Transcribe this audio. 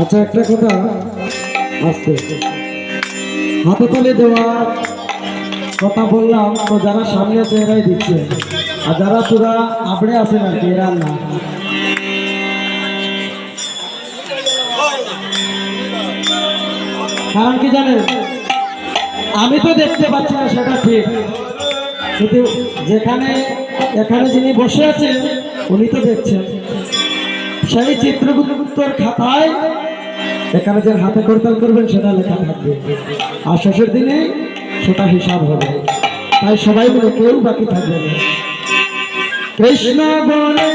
আচ্ছা, একটা কথা আসতে হাতে তালে দেওয়ার কথা বললাম, তো যারা সামনে আছে এরাই দিচ্ছে, আর যারা তোরা আপড়ে আছেন আর কি এরা না। কারণ কি জানেন, আমি তো দেখতে পাচ্ছি না সেটা ঠিক, কিন্তু যেখানে এখানে যিনি বসে আছেন উনি তো দেখছেন। সেই চিত্রগুপ্তর খাতায় এখানে যে হাতে করতাল করবেন সেটা লেখা থাকবে, আর শেষের দিনে সেটা হিসাব হবে। তাই সবাই মিলে কেউ বাকি থাকবে না। কৃষ্ণ বলে